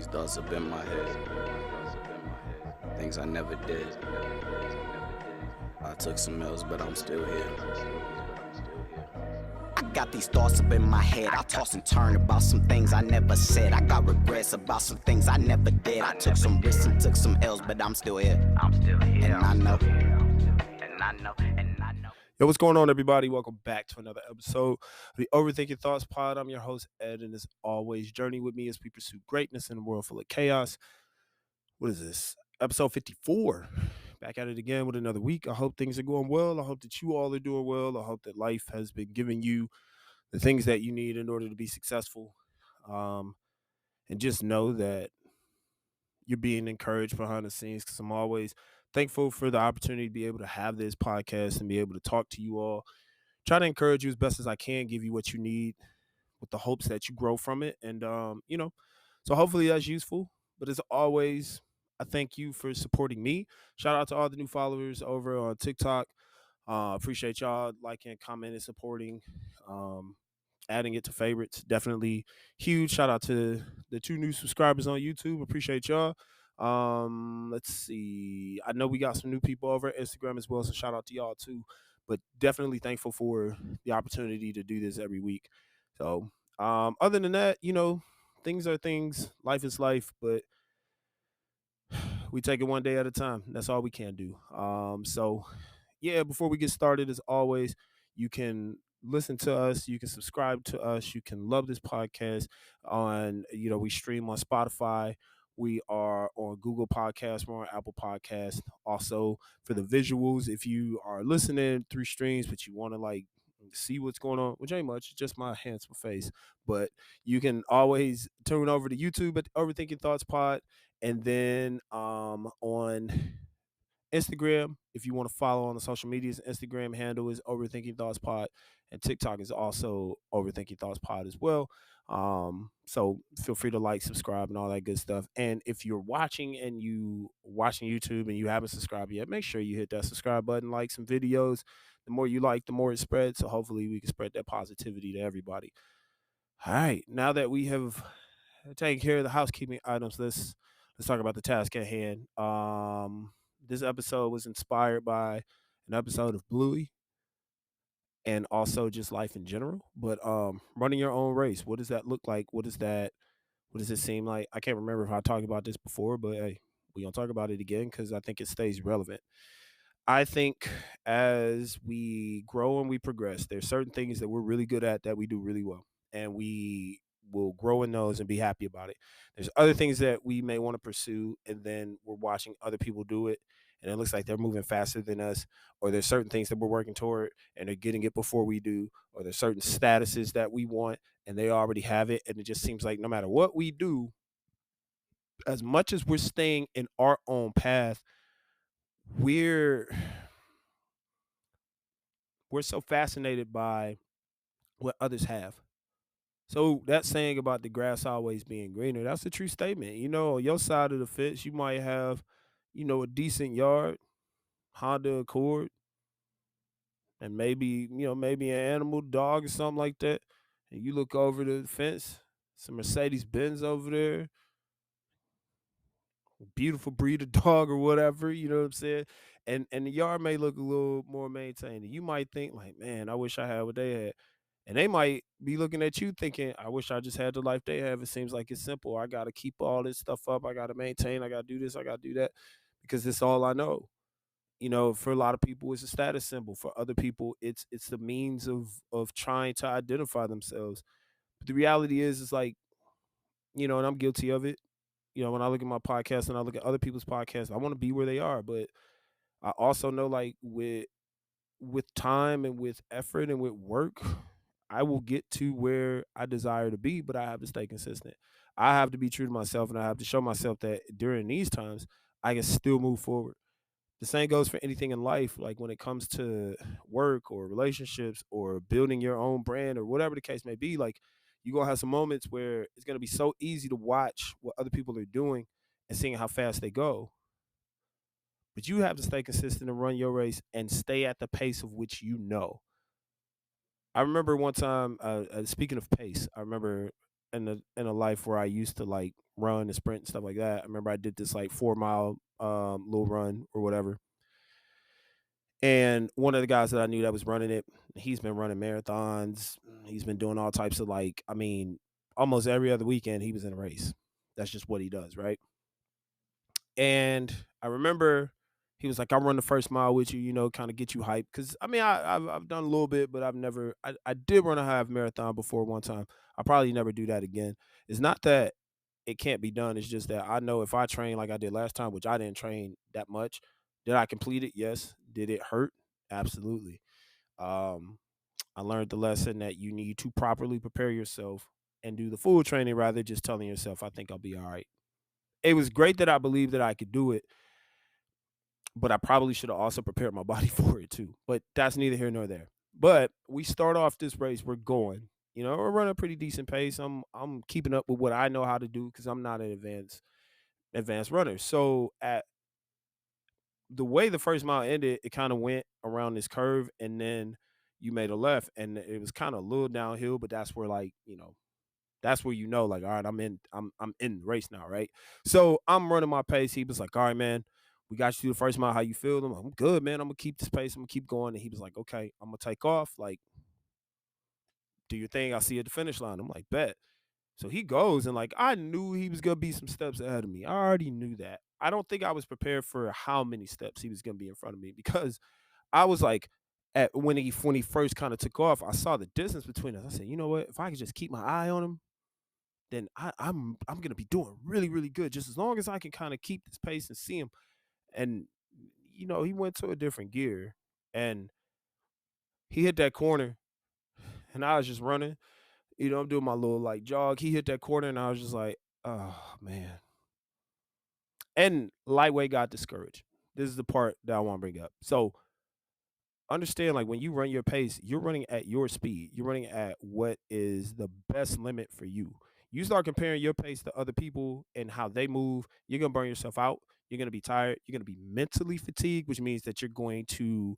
these thoughts up in my head. Things I never did. I took some L's, but I'm still here. I got these thoughts up in my head. I toss and turn about some things I never said. I got regrets about some things I never did. I took some risks and took some L's, but I'm still here. And I know. Yo, what's going on, everybody? Welcome back to another episode of the Overthinking Thoughts Pod. I'm your host, Ed, and as always, journey with me as we pursue greatness in a world full of chaos. What is this? Episode 54. Back at it again with another week. I hope things are going well. I hope that you all are doing well. I hope that life has been giving you the things that you need in order to be successful. And just know that you're being encouraged behind the scenes, because I'm always thankful for the opportunity to be able to have this podcast and be able to talk to you all. Try to encourage you as best as I can, give you what you need with the hopes that you grow from it. And, so hopefully that's useful. But as always, I thank you for supporting me. Shout out to all the new followers over on TikTok. Appreciate y'all liking, commenting, supporting, adding it to favorites. Definitely huge. Shout out to the 2 new subscribers on YouTube. Appreciate y'all. Let's see. I know we got some new people over at Instagram as well, so shout out to y'all too. But definitely thankful for the opportunity to do this every week. So, other than that, things are things. Life is life, but we take it one day at a time. That's all we can do. So yeah, before we get started, as always, you can listen to us, you can subscribe to us, you can love this podcast on, we stream on Spotify. We are on Google Podcasts, we're on Apple Podcasts. Also, for the visuals, if you are listening through streams, but you want to see what's going on, which ain't much, just my handsome face. But you can always tune over to YouTube at Overthinking Thoughts Pod, and then on Instagram, if you want to follow on the social medias, Instagram handle is Overthinking Thoughts Pod, and TikTok is also Overthinking Thoughts Pod as well. So feel free to like, subscribe, and all that good stuff. And if you're watching YouTube and you haven't subscribed yet, make sure you hit that subscribe button, like some videos. The more you like, the more it spreads. So hopefully we can spread that positivity to everybody. All right, now that we have taken care of the housekeeping items, let's talk about the task at hand. This episode was inspired by an episode of Bluey and also just life in general. But running your own race, what does that look like? What does it seem like? I can't remember if I talked about this before, but hey, we're gonna talk about it again because I think it stays relevant. I think as we grow and we progress, there's certain things that we're really good at that we do really well, and we will grow in those and be happy about it. There's other things that we may want to pursue, and then we're watching other people do it, and it looks like they're moving faster than us, or there's certain things that we're working toward and they're getting it before we do, or there's certain statuses that we want and they already have it, and it just seems like no matter what we do, as much as we're staying in our own path, we're we're so fascinated by what others have. So that saying about the grass always being greener, that's a true statement. On your side of the fence, you might have, a decent yard, Honda Accord, and maybe an animal dog or something like that. And you look over the fence, some Mercedes Benz over there, beautiful breed of dog or whatever, you know what I'm saying? And the yard may look a little more maintained. And you might think like, man, I wish I had what they had. And they might be looking at you thinking, I wish I just had the life they have. It seems like it's simple. I gotta keep all this stuff up. I gotta maintain, I gotta do this, I gotta do that, because it's all I know. For a lot of people, it's a status symbol. For other people, it's the means of trying to identify themselves. But the reality is like, and I'm guilty of it. When I look at my podcast and I look at other people's podcasts, I want to be where they are. But I also know, like, with time and with effort and with work, I will get to where I desire to be, but I have to stay consistent. I have to be true to myself, and I have to show myself that during these times I can still move forward. The same goes for anything in life, like when it comes to work or relationships or building your own brand or whatever the case may be. Like, you're gonna have some moments where it's gonna be so easy to watch what other people are doing and seeing how fast they go. But you have to stay consistent and run your race and stay at the pace of which you know. I remember one time, speaking of pace, I remember in a life where I used to like run and sprint and stuff like that. I remember I did this like 4 mile little run or whatever. And one of the guys that I knew that was running it, he's been running marathons. He's been doing all types of like, I mean, almost every other weekend he was in a race. That's just what he does, right? And I remember he was like, "I'll run the first mile with you, kind of get you hyped." Because I mean, I've done a little bit, but I've never. I did run a half marathon before one time. I'll probably never do that again. It's not that it can't be done. It's just that I know if I train like I did last time, which I didn't train that much, did I complete it? Yes. Did it hurt? Absolutely. Um, I learned the lesson that you need to properly prepare yourself and do the full training rather just telling yourself, "I think I'll be all right." It was great that I believed that I could do it, but I probably should have also prepared my body for it too. But that's neither here nor there. But we start off this race, we're going. We're running a pretty decent pace. I'm keeping up with what I know how to do because I'm not an advanced runner. So at the way the first mile ended, it kind of went around this curve and then you made a left and it was kind of a little downhill, but that's where like, that's where like, all right, I'm in the race now, right? So I'm running my pace. He was like, all right, man, we got you through the first mile. How you feel? I'm good, man. I'm gonna keep this pace. I'm gonna keep going. And he was like, okay, I'm gonna take off. Like, do your thing. I'll see you at the finish line. I'm like, bet. So he goes and like I knew he was gonna be some steps ahead of me. I already knew that. I don't think I was prepared for how many steps he was gonna be in front of me because I was like at when he first kind of took off, I saw the distance between us. I said, you know what? If I could just keep my eye on him, then I'm gonna be doing really, really good. Just as long as I can kind of keep this pace and see him. And he went to a different gear and he hit that corner and I was just running. I'm doing my little like jog. He hit that corner and I was just like, oh man. And lightweight got discouraged. This is the part that I want to bring up. So understand like when you run your pace, you're running at your speed. You're running at what is the best limit for you. You start comparing your pace to other people and how they move, you're going to burn yourself out. You're going to be tired. You're going to be mentally fatigued, which means that you're going to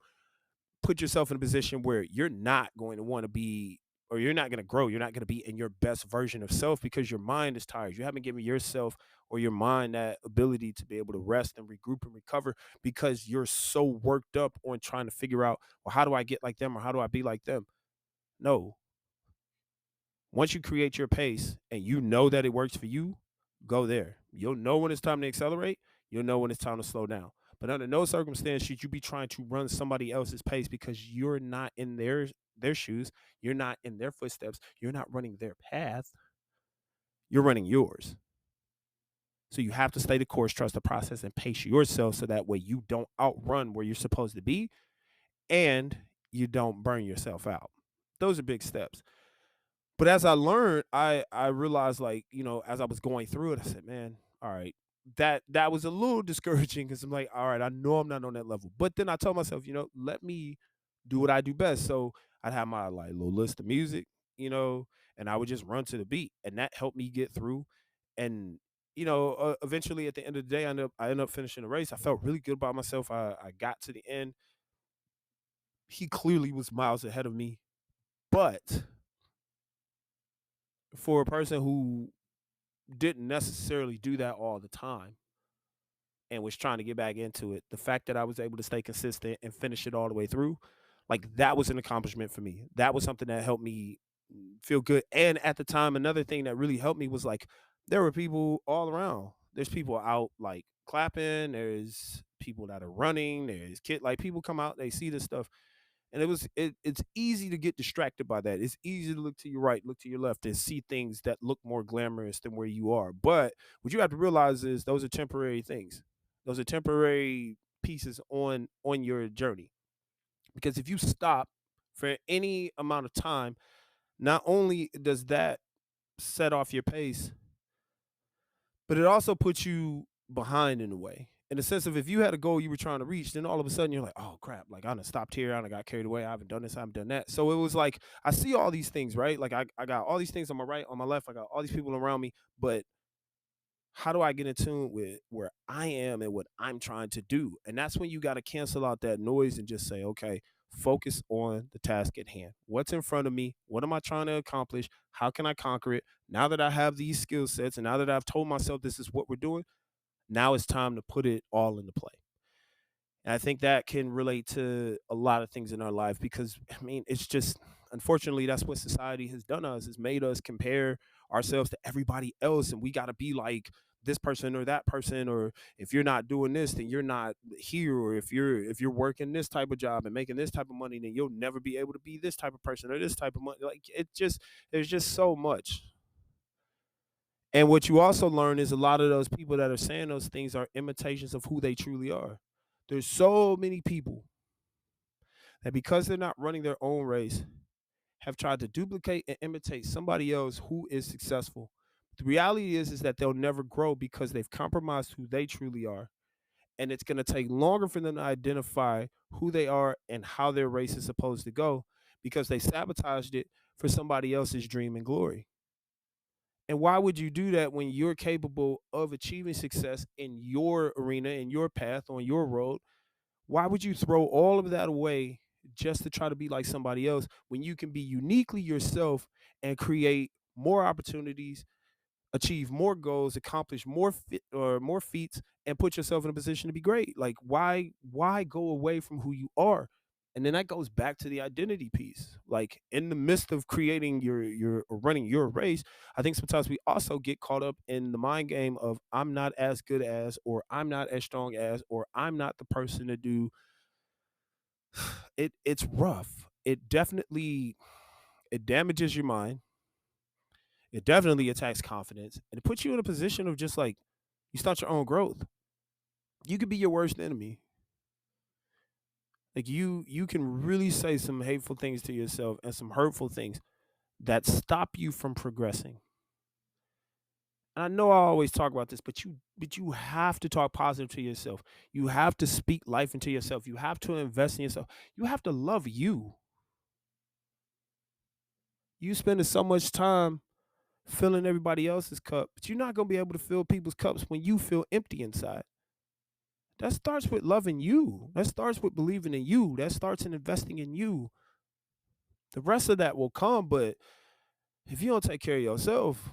put yourself in a position where you're not going to want to be or you're not going to grow. You're not going to be in your best version of self because your mind is tired. You haven't given yourself or your mind that ability to be able to rest and regroup and recover because you're so worked up on trying to figure out, well, how do I get like them or how do I be like them? No. Once you create your pace and you know that it works for you, go there. You'll know when it's time to accelerate. You'll know when it's time to slow down. But under no circumstance should you be trying to run somebody else's pace because you're not in their shoes. You're not in their footsteps. You're not running their path. You're running yours. So you have to stay the course, trust the process, and pace yourself so that way you don't outrun where you're supposed to be and you don't burn yourself out. Those are big steps. But as I learned, I realized like, as I was going through it, I said, man, all right. That was a little discouraging because I'm like, all right, I know I'm not on that level. But then I told myself, let me do what I do best. So I'd have my like little list of music, and I would just run to the beat. And that helped me get through. And eventually at the end of the day, I ended up finishing the race. I felt really good about myself. I got to the end. He clearly was miles ahead of me. But for a person who didn't necessarily do that all the time and was trying to get back into it, the fact that I was able to stay consistent and finish it all the way through, like that was an accomplishment for me. That was something that helped me feel good. And at the time, another thing that really helped me was like there were people all around. There's people out like clapping, there's people that are running, there's like people come out, they see this stuff and it's easy to get distracted by that. It's easy to look to your right, look to your left, and see things that look more glamorous than where you are. But what you have to realize is those are temporary things. Those are temporary pieces on your journey. Because if you stop for any amount of time, not only does that set off your pace, but it also puts you behind in a way. In the sense of if you had a goal you were trying to reach, then all of a sudden you're like, oh crap, like I done stopped here, I done got carried away, I haven't done this, I haven't done that. So it was like I see all these things, right? Like I got all these things on my right, on my left, I got all these people around me, but how do I get in tune with where I am and what I'm trying to do? And that's when you got to cancel out that noise and just say, okay, focus on the task at hand. What's in front of me? What am I trying to accomplish? How can I conquer it? Now that I have these skill sets and now that I've told myself this is what we're doing, now it's time to put it all into play. And I think that can relate to a lot of things in our life because I mean, it's just unfortunately that's what society has done us, has made us compare ourselves to everybody else and we got to be like this person or that person, or if you're not doing this then you're not here, or if you're working this type of job and making this type of money then you'll never be able to be this type of person or this type of money. Like it just there's just so much. And what you also learn is a lot of those people that are saying those things are imitations of who they truly are. There's so many people that because they're not running their own race, have tried to duplicate and imitate somebody else who is successful. The reality is that they'll never grow because they've compromised who they truly are. And it's going to take longer for them to identify who they are and how their race is supposed to go because they sabotaged it for somebody else's dream and glory. And why would you do that when you're capable of achieving success in your arena, in your path, on your road? Why would you throw all of that away just to try to be like somebody else when you can be uniquely yourself and create more opportunities, achieve more goals, accomplish more feats, and put yourself in a position to be great? Like why go away from who you are? And then that goes back to the identity piece. Like in the midst of creating your or running your race, I think sometimes we also get caught up in the mind game of I'm not as good as, or I'm not as strong as, or I'm not the person to do it. It's rough. It damages your mind. It definitely attacks confidence and it puts you in a position of just like you start your own growth. You could be your worst enemy. Like you can really say some hateful things to yourself and some hurtful things that stop you from progressing. And I know I always talk about this, but you have to talk positive to yourself. You have to speak life into yourself. You have to invest in yourself. You have to love you. You spending so much time filling everybody else's cup, but you're not going to be able to fill people's cups when you feel empty inside. That starts with loving you. That starts with believing in you. That starts in investing in you. The rest of that will come, but if you don't take care of yourself,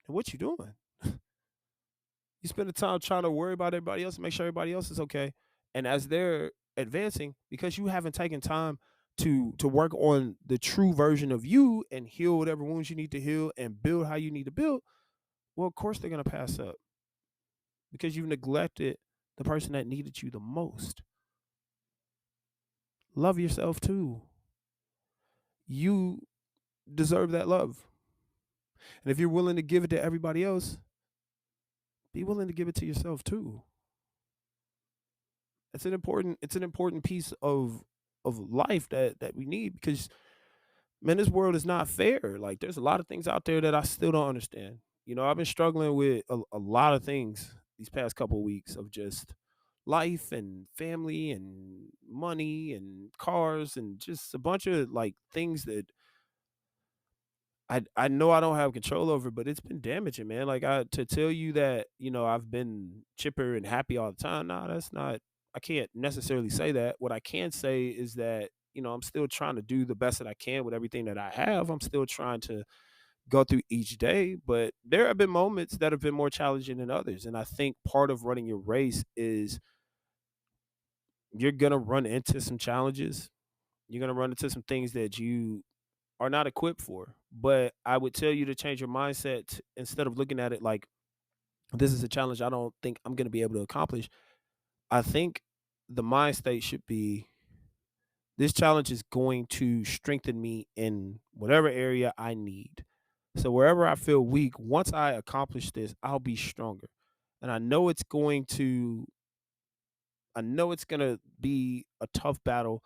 then what you doing? You spend the time trying to worry about everybody else and make sure everybody else is okay. And as they're advancing, because you haven't taken time to work on the true version of you and heal whatever wounds you need to heal and build how you need to build, well, of course they're gonna pass up because you've neglected the person that needed you the most. Love yourself too. You deserve that love. And if you're willing to give it to everybody else, be willing to give it to yourself too. It's an important piece of life that we need because man, this world is not fair. Like there's a lot of things out there that I still don't understand. I've been struggling with a lot of things these past couple of weeks of just life and family and money and cars and just a bunch of like things that I know I don't have control over, but it's been damaging, man. Like I to tell you that, I've been chipper and happy all the time. Nah, that's not I can't necessarily say that. What I can say is that, I'm still trying to do the best that I can with everything that I have. I'm still trying to go through each day, but there have been moments that have been more challenging than others. And I think part of running your race is you're gonna run into some challenges. You're gonna run into some things that you are not equipped for. But I would tell you to change your mindset instead of looking at it like this is a challenge I don't think I'm going to be able to accomplish. I think the mind state should be this challenge is going to strengthen me in whatever area I need. So wherever I feel weak, once I accomplish this, I'll be stronger. And I know it's going to be a tough battle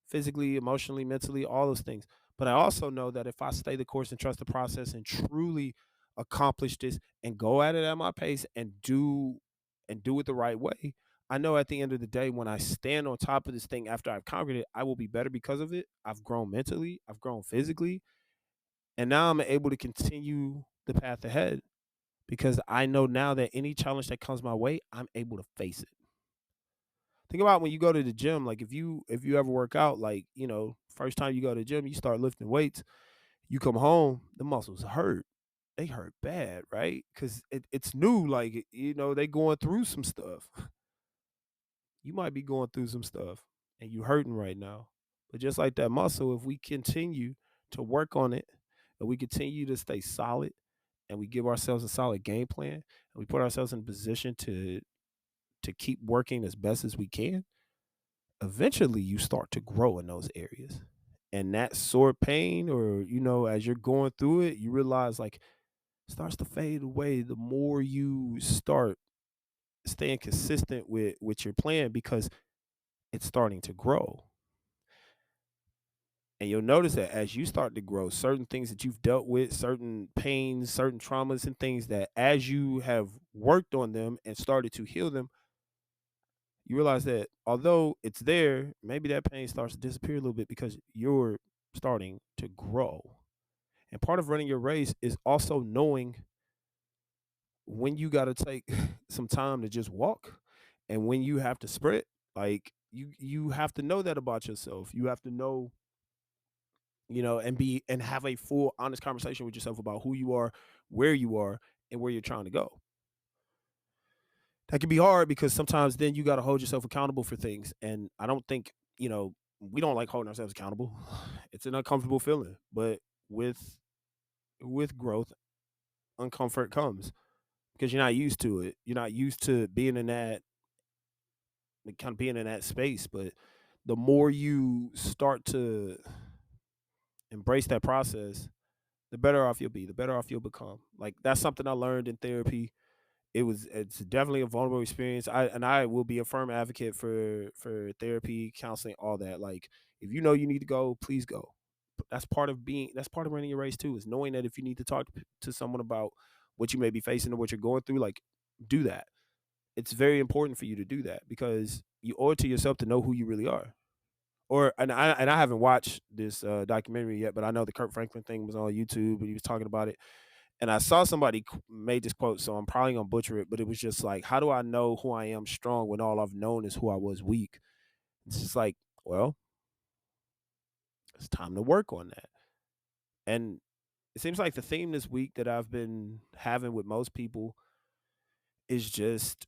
physically, emotionally, mentally, all those things. But I also know that if I stay the course and trust the process and truly accomplish this and go at it at my pace and do it the right way, I know at the end of the day, when I stand on top of this thing after I've conquered it, I will be better because of it. I've grown mentally, I've grown physically, and now I'm able to continue the path ahead because I know now that any challenge that comes my way, I'm able to face it. Think about when you go to the gym, like if you ever work out, like, first time you go to the gym, you start lifting weights, you come home, the muscles hurt. They hurt bad, right? Because it's new, like, they going through some stuff. You might be going through some stuff and you hurting right now. But just like that muscle, if we continue to work on it and we continue to stay solid and we give ourselves a solid game plan and we put ourselves in a position to keep working as best as we can, eventually you start to grow in those areas. And that sore pain, or as you're going through it, you realize, like, starts to fade away the more you start staying consistent with your plan, because it's starting to grow. And you'll notice that as you start to grow, certain things that you've dealt with, certain pains, certain traumas, and things that, as you have worked on them and started to heal them, you realize that although it's there, maybe that pain starts to disappear a little bit because you're starting to grow. And part of running your race is also knowing when you got to take some time to just walk and when you have to sprint. Like, you have to know that about yourself. You have to know, and have a full honest conversation with yourself about who you are, and where you're trying to go. That can be hard because sometimes then you got to hold yourself accountable for things. And I don't think, we don't like holding ourselves accountable. It's an uncomfortable feeling, but with growth, uncomfort comes because you're not used to it. You're not used to being in that, like, kind of being in that space. But the more you start to embrace that process, the better off you'll be, the better off you'll become. Like, that's something I learned in therapy. It's definitely a vulnerable experience. I will be a firm advocate for therapy, counseling, all that. Like, if you know you need to go, please go. But that's part of running your race too, is knowing that if you need to talk to someone about what you may be facing or what you're going through, like, do that. It's very important for you to do that because you owe it to yourself to know who you really are. And I haven't watched this documentary yet, but I know the Kurt Franklin thing was on YouTube and he was talking about it. And I saw somebody made this quote, so I'm probably gonna butcher it, but it was just like, "How do I know who I am strong when all I've known is who I was weak?" It's just like, well, it's time to work on that. And it seems like the theme this week that I've been having with most people is just,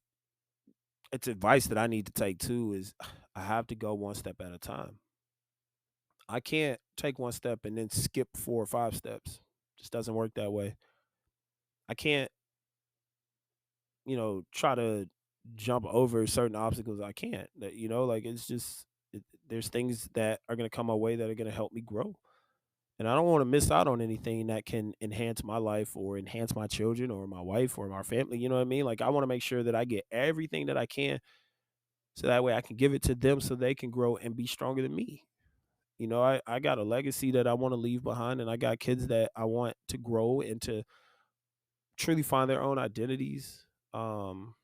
it's advice that I need to take too. Is I have to go one step at a time. I can't take one step and then skip 4 or 5 steps. Just doesn't work that way. I can't, try to jump over certain obstacles. I can't. Like, it's just, there's things that are going to come my way that are going to help me grow. And I don't want to miss out on anything that can enhance my life or enhance my children or my wife or my family. You know what I mean? Like, I want to make sure that I get everything that I can so that way I can give it to them so they can grow and be stronger than me. I got a legacy that I want to leave behind, and I got kids that I want to grow and to truly find their own identities, um,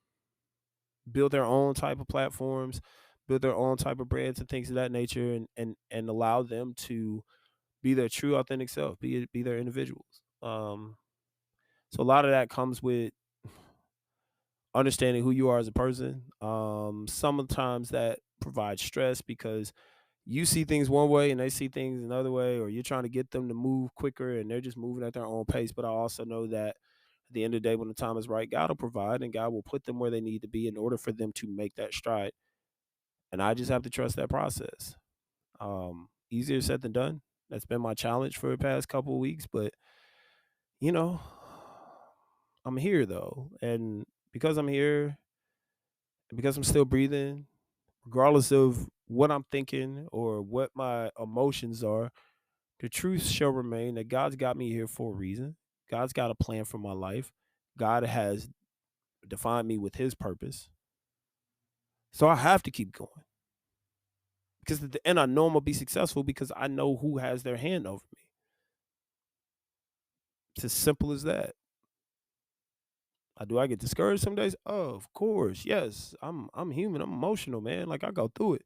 build their own type of platforms, build their own type of brands and things of that nature, and allow them to be their true authentic self, be their individuals. So a lot of that comes with understanding who you are as a person. Sometimes that provides stress because you see things one way and they see things another way, or you're trying to get them to move quicker and they're just moving at their own pace. But I also know that at the end of the day, when the time is right, God will provide and God will put them where they need to be in order for them to make that stride. And I just have to trust that process. Easier said than done. That's been my challenge for the past couple of weeks, but you know, I'm here though. And because I'm here, because I'm still breathing, regardless of what I'm thinking or what my emotions are, the truth shall remain that God's got me here for a reason. God's got a plan for my life. God has defined me with his purpose. So I have to keep going. Because at the end, I know I'm going to be successful because I know who has their hand over me. It's as simple as that. Do I get discouraged some days? Oh, of course. Yes. I'm human. I'm emotional, man. Like, I go through it.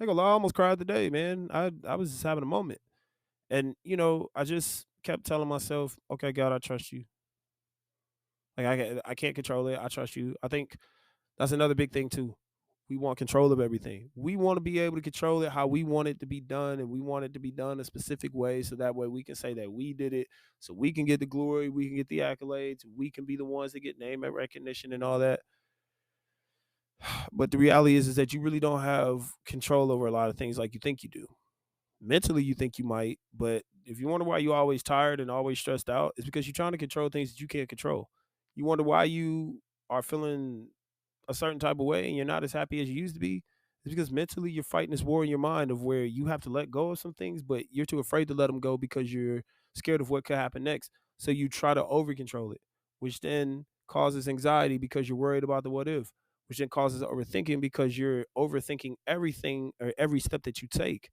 I almost cried today, man. I was just having a moment. And, I just kept telling myself, okay, God, I trust you. Like, I can't control it. I trust you. I think that's another big thing too. We want control of everything. We want to be able to control it how we want it to be done, and we want it to be done a specific way so that way we can say that we did it, so we can get the glory, we can get the accolades, we can be the ones that get name and recognition and all that. But the reality is that you really don't have control over a lot of things like you think you do. Mentally, you think you might, but if you wonder why you're always tired and always stressed out, it's because you're trying to control things that you can't control. You wonder why you are feeling a certain type of way and you're not as happy as you used to be. It's because mentally you're fighting this war in your mind of where you have to let go of some things, but you're too afraid to let them go because you're scared of what could happen next. So you try to over control it, which then causes anxiety because you're worried about the what if, which then causes overthinking because you're overthinking everything or every step that you take.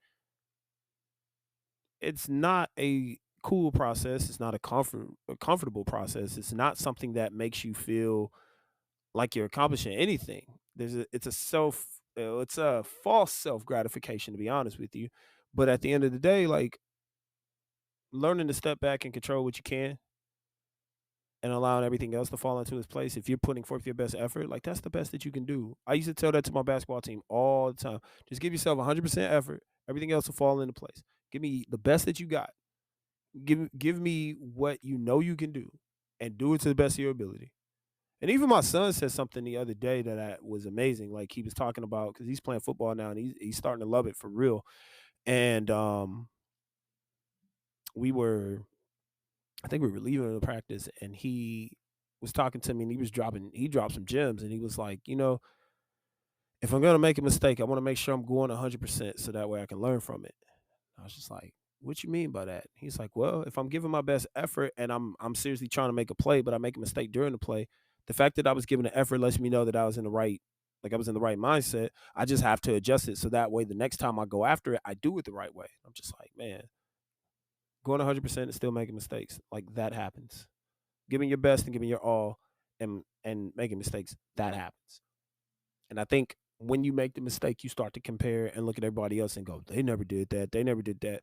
It's not a cool process. It's not a comfortable process. It's not something that makes you feel like you're accomplishing anything. It's a false self gratification, to be honest with you. But at the end of the day, like learning to step back and control what you can and allowing everything else to fall into its place. If you're putting forth your best effort, like that's the best that you can do. I used to tell that to my basketball team all the time. Just give yourself 100% effort. Everything else will fall into place. Give me the best that you got. Give me what you know you can do and do it to the best of your ability. And even my son said something the other day that was amazing. Like he was talking about because he's playing football now and he's starting to love it for real. And we were, I think we were leaving the practice, and he was talking to me, and he dropped some gems, and he was like, if I'm gonna make a mistake, I want to make sure I'm going 100%, so that way I can learn from it. I was just like, "What you mean by that?" He's like, "Well, if I'm giving my best effort and I'm seriously trying to make a play, but I make a mistake during the play, the fact that I was giving the effort lets me know that I was in the right mindset. I just have to adjust it so that way the next time I go after it, I do it the right way." I'm just like, man, going 100% and still making mistakes, like that happens. Giving your best and giving your all and making mistakes, that happens. And I think when you make the mistake, you start to compare and look at everybody else and go, they never did that. They never did that.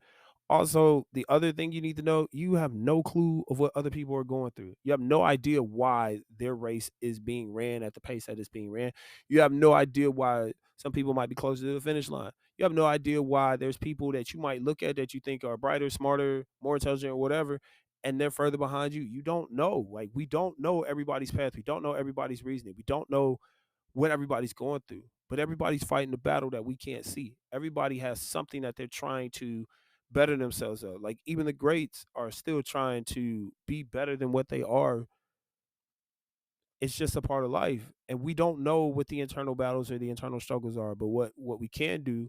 Also, the other thing you need to know, you have no clue of what other people are going through. You have no idea why their race is being ran at the pace that it's being ran. You have no idea why some people might be closer to the finish line. You have no idea why there's people that you might look at that you think are brighter, smarter, more intelligent, or whatever, and they're further behind you. You don't know. Like, we don't know everybody's path. We don't know everybody's reasoning. We don't know what everybody's going through. But everybody's fighting the battle that we can't see. Everybody has something that they're trying to better themselves at. Like even the greats are still trying to be better than what they are. It's just a part of life. And we don't know what the internal battles or the internal struggles are. But what we can do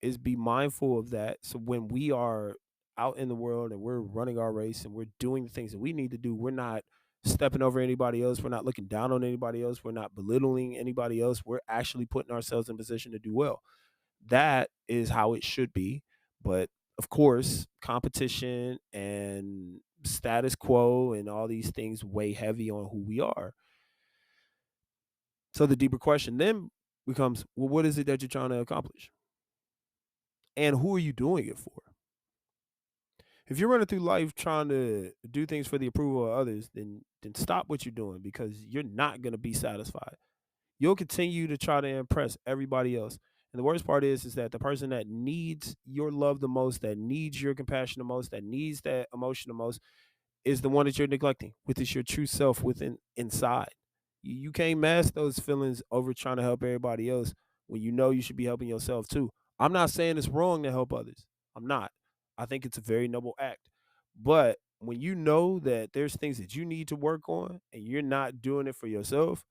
is be mindful of that. So when we are out in the world and we're running our race and we're doing the things that we need to do, we're not stepping over anybody else. We're not looking down on anybody else. We're not belittling anybody else. We're actually putting ourselves in position to do well. That is how it should be. But of course, competition and status quo and all these things weigh heavy on who we are. So the deeper question then becomes, well, what is it that you're trying to accomplish? And who are you doing it for? If you're running through life trying to do things for the approval of others, then stop what you're doing because you're not going to be satisfied. You'll continue to try to impress everybody else. And the worst part is that the person that needs your love the most, that needs your compassion the most, that needs that emotion the most, is the one that you're neglecting, which is your true self within inside. You can't mask those feelings over trying to help everybody else when you know you should be helping yourself too. I'm not saying it's wrong to help others. I'm not. I think it's a very noble act. But when you know that there's things that you need to work on and you're not doing it for yourself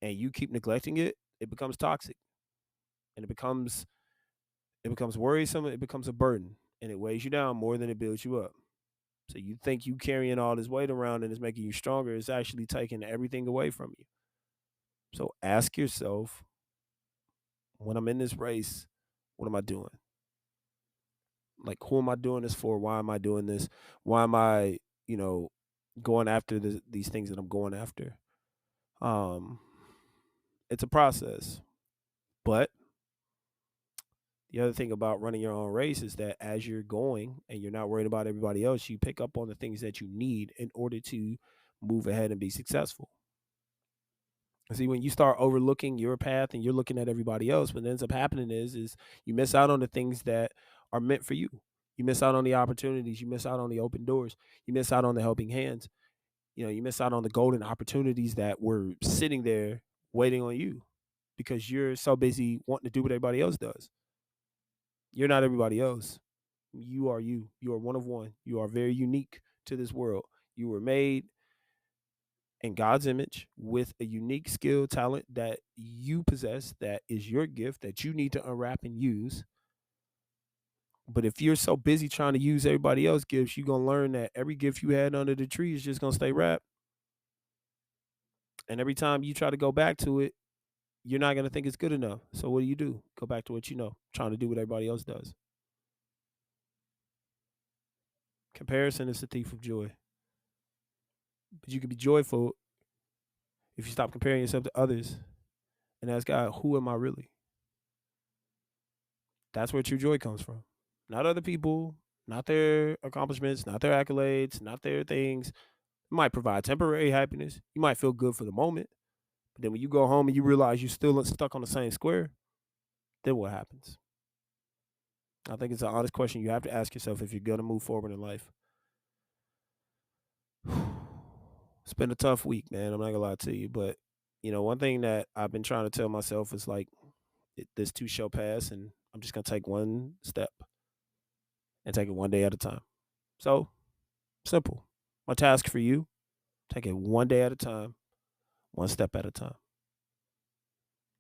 and you keep neglecting it, it becomes toxic and it becomes worrisome, it becomes a burden and it weighs you down more than it builds you up. So you think you carrying all this weight around and it's making you stronger. It's actually taking everything away from you. So ask yourself, when I'm in this race, what am I doing? Like, who am I doing this for? Why am I doing this? Why am I, you know, going after these things that I'm going after? Um, it's a process. But the other thing about running your own race is that as you're going and you're not worried about everybody else, you pick up on the things that you need in order to move ahead and be successful. See, when you start overlooking your path and you're looking at everybody else, what ends up happening is you miss out on the things that are meant for you. You miss out on the opportunities. You miss out on the open doors. You miss out on the helping hands. You miss out on the golden opportunities that were sitting there waiting on you because you're so busy wanting to do what everybody else does. You're not everybody else. You are you. You are one of one. You are very unique to this world. You were made in God's image with a unique skill, talent that you possess, that is your gift that you need to unwrap and use. But if you're so busy trying to use everybody else's gifts, you're going to learn that every gift you had under the tree is just going to stay wrapped. And every time you try to go back to it, you're not going to think it's good enough. So what do? Go back to what you know, trying to do what everybody else does. Comparison is the thief of joy. But you can be joyful if you stop comparing yourself to others and ask God, who am I really? That's where true joy comes from. Not other people, not their accomplishments, not their accolades, not their things. It might provide temporary happiness. You might feel good for the moment. But then when you go home and you realize you're still stuck on the same square, then what happens? I think it's an honest question you have to ask yourself if you're going to move forward in life. It's been a tough week, man. I'm not going to lie to you. But, one thing that I've been trying to tell myself is like, this too shall pass, and I'm just going to take one step and take it one day at a time. So, simple. My task for you, take it one day at a time, one step at a time.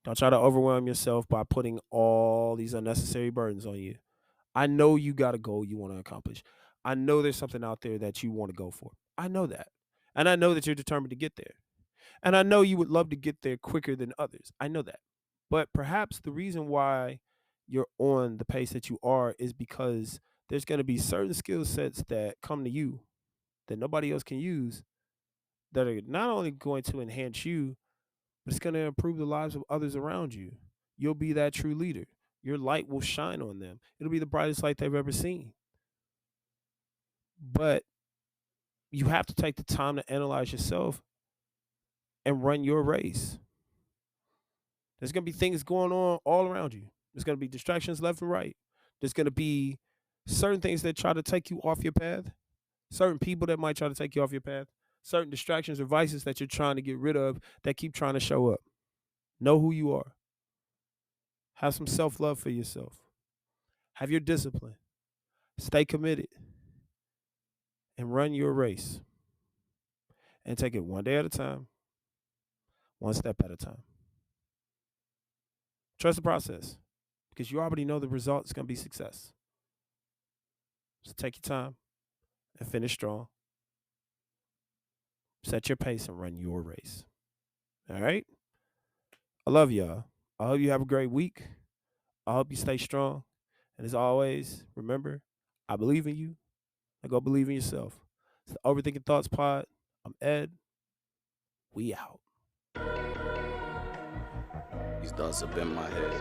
Don't try to overwhelm yourself by putting all these unnecessary burdens on you. I know you got a goal you want to accomplish. I know there's something out there that you want to go for. I know that. And I know that you're determined to get there. And I know you would love to get there quicker than others. I know that. But perhaps the reason why you're on the pace that you are is because there's going to be certain skill sets that come to you that nobody else can use that are not only going to enhance you, but it's going to improve the lives of others around you. You'll be that true leader. Your light will shine on them. It'll be the brightest light they've ever seen. But you have to take the time to analyze yourself and run your race. There's going to be things going on all around you. There's going to be distractions left and right. There's going to be certain things that try to take you off your path, certain people that might try to take you off your path, certain distractions or vices that you're trying to get rid of that keep trying to show up. Know who you are. Have some self-love for yourself. Have your discipline. Stay committed. And run your race. And take it one day at a time, one step at a time. Trust the process because you already know the result is going to be success. So take your time and finish strong. Set your pace and run your race. All right? I love y'all. I hope you have a great week. I hope you stay strong. And as always, remember, I believe in you. Now go believe in yourself. It's the Overthinking Thoughts Pod. I'm Ed. We out. These thoughts have been in my head.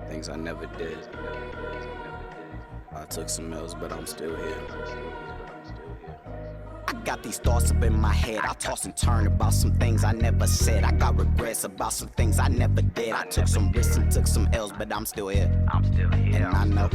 Things I never did. I took some L's, but I'm still here. I got these thoughts up in my head. I toss and turn about some things I never said. I got regrets about some things I never did. I took some risks and took some L's, but I'm still here. And I know.